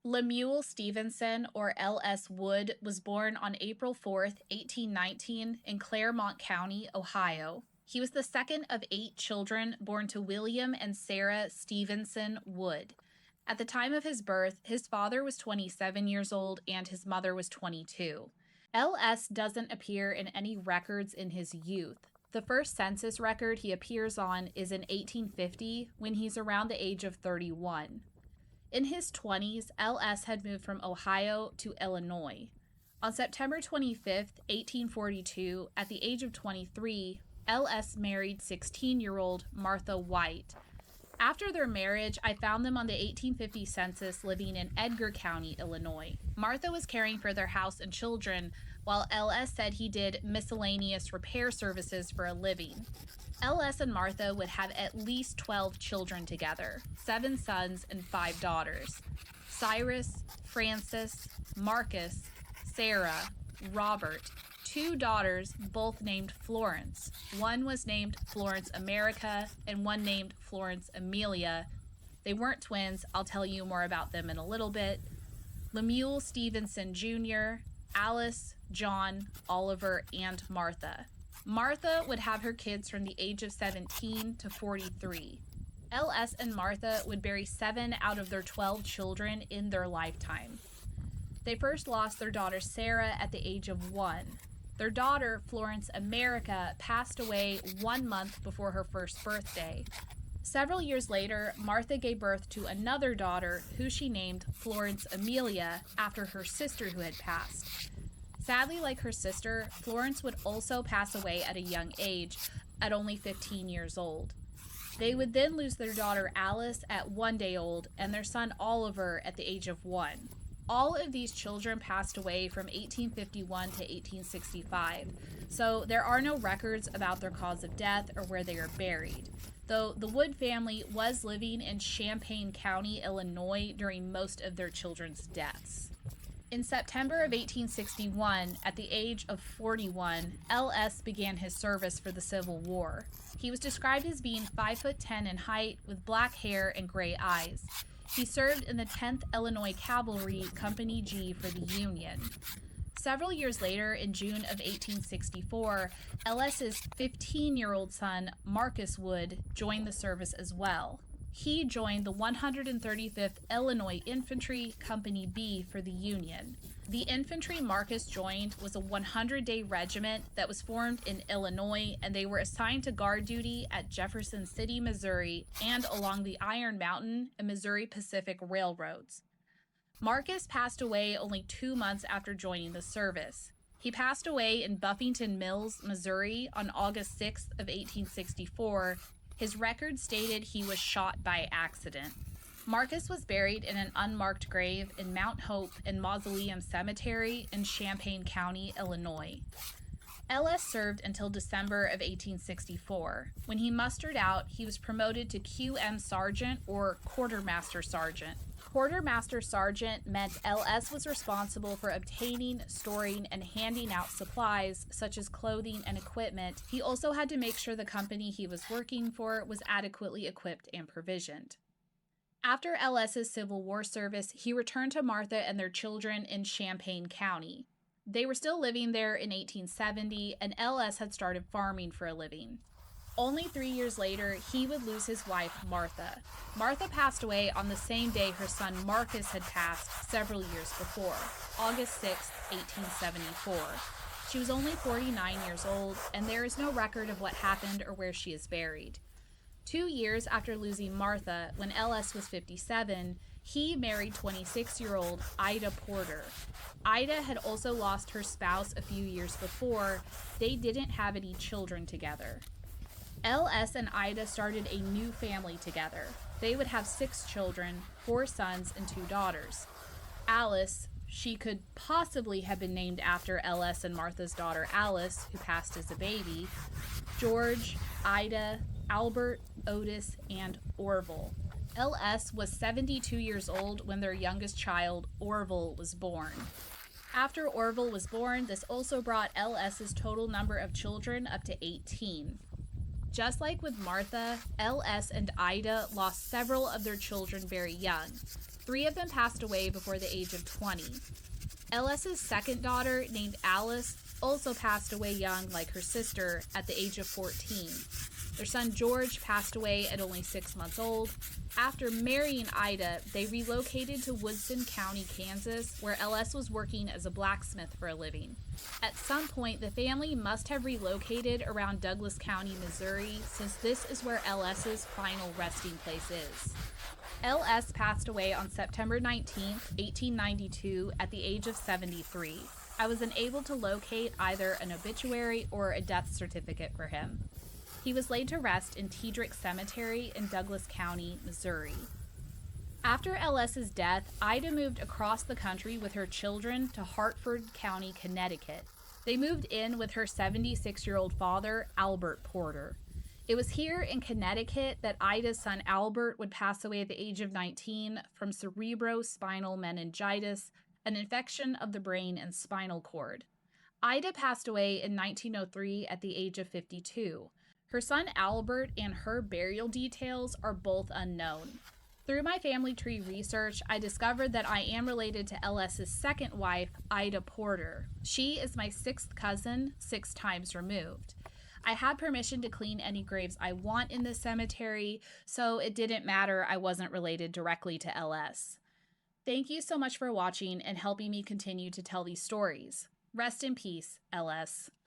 Lemuel Stevenson, or L.S. Wood, was born on April 4th, 1819, in Claremont County, Ohio. He was the second of 8 children born to William and Sarah Stevenson Wood. At the time of his birth, his father was 27 years old and his mother was 22. L.S. doesn't appear in any records in his youth. The first census record he appears on is in 1850, when he's around the age of 31. In his 20s, L.S. had moved from Ohio to Illinois. On September 25, 1842, at the age of 23, L.S. married 16-year-old Martha White. After their marriage, I found them on the 1850 census living in Edgar County, Illinois. Martha was caring for their house and children, while L.S. said he did miscellaneous repair services for a living. L.S. and Martha would have at least 12 children together, 7 sons and 5 daughters. Cyrus, Francis, Marcus, Sarah, Robert, 2 daughters, both named Florence. One was named Florence America and one named Florence Amelia. They weren't twins. I'll tell you more about them in a little bit. Lemuel Stevenson Jr., Alice, John, Oliver, and Martha. Martha would have her kids from the age of 17 to 43. L.S. and Martha would bury 7 out of their 12 children in their lifetime. They first lost their daughter Sarah at the age of 1. Their daughter, Florence America, passed away 1 month before her first birthday. Several years later, Martha gave birth to another daughter who she named Florence Amelia after her sister who had passed. Sadly, like her sister, Florence would also pass away at a young age, at only 15 years old. They would then lose their daughter Alice at 1 day old and their son Oliver at the age of 1. All of these children passed away from 1851 to 1865, so there are no records about their cause of death or where they are buried, though the Wood family was living in Champaign County, Illinois during most of their children's deaths. In September of 1861, at the age of 41, L.S. began his service for the Civil War. He was described as being 5'10" in height with black hair and gray eyes. He served in the 10th Illinois Cavalry, Company G for the Union. Several years later, in June of 1864, L.S.'s 15-year-old son, Marcus Wood, joined the service as well. He joined the 135th Illinois Infantry, Company B for the Union. The infantry Marcus joined was a 100-day regiment that was formed in Illinois, and they were assigned to guard duty at Jefferson City, Missouri, and along the Iron Mountain and Missouri Pacific railroads. Marcus passed away only 2 months after joining the service. He passed away in Buffington Mills, Missouri on August 6th of 1864. His record stated he was shot by accident. Marcus was buried in an unmarked grave in Mount Hope and Mausoleum Cemetery in Champaign County, Illinois. L.S. served until December of 1864. When he mustered out, he was promoted to QM Sergeant or Quartermaster Sergeant. Quartermaster Sergeant meant L.S. was responsible for obtaining, storing, and handing out supplies, such as clothing and equipment. He also had to make sure the company he was working for was adequately equipped and provisioned. After L.S.'s Civil War service, he returned to Martha and their children in Champaign County. They were still living there in 1870, and L.S. had started farming for a living. Only 3 years later, he would lose his wife, Martha. Martha passed away on the same day her son Marcus had passed several years before, August 6, 1874. She was only 49 years old, and there is no record of what happened or where she is buried. 2 years after losing Martha, when L.S. was 57, he married 26-year-old Ida Porter. Ida had also lost her spouse a few years before. They didn't have any children together. L.S. and Ida started a new family together. They would have 6 children, 4 sons and 2 daughters. Alice, she could possibly have been named after L.S. and Martha's daughter Alice, who passed as a baby, George, Ida, Albert, Otis, and Orville. L.S. was 72 years old when their youngest child, Orville, was born. After Orville was born, this also brought L.S.'s total number of children up to 18. Just like with Martha, L.S. and Ida lost several of their children very young. 3 of them passed away before the age of 20. LS's second daughter, named Alice, also passed away young like her sister at the age of 14. Their son George passed away at only 6 months old. After marrying Ida, they relocated to Woodson County, Kansas, where LS was working as a blacksmith for a living. At some point, the family must have relocated around Douglas County, Missouri, since this is where LS's final resting place is. LS passed away on September 19, 1892, at the age of 73. I was unable to locate either an obituary or a death certificate for him. He was laid to rest in Tedrick Cemetery in Douglas County, Missouri. After LS's death, Ida moved across the country with her children to Hartford County, Connecticut. They moved in with her 76-year-old father, Albert Porter. It was here in Connecticut that Ida's son Albert would pass away at the age of 19 from cerebrospinal meningitis, an infection of the brain and spinal cord. Ida passed away in 1903 at the age of 52. Her son Albert and her burial details are both unknown. Through my family tree research, I discovered that I am related to LS's second wife, Ida Porter. She is my 6th cousin, 6 times removed. I had permission to clean any graves I want in this cemetery, so it didn't matter I wasn't related directly to LS. Thank you so much for watching and helping me continue to tell these stories. Rest in peace, LS.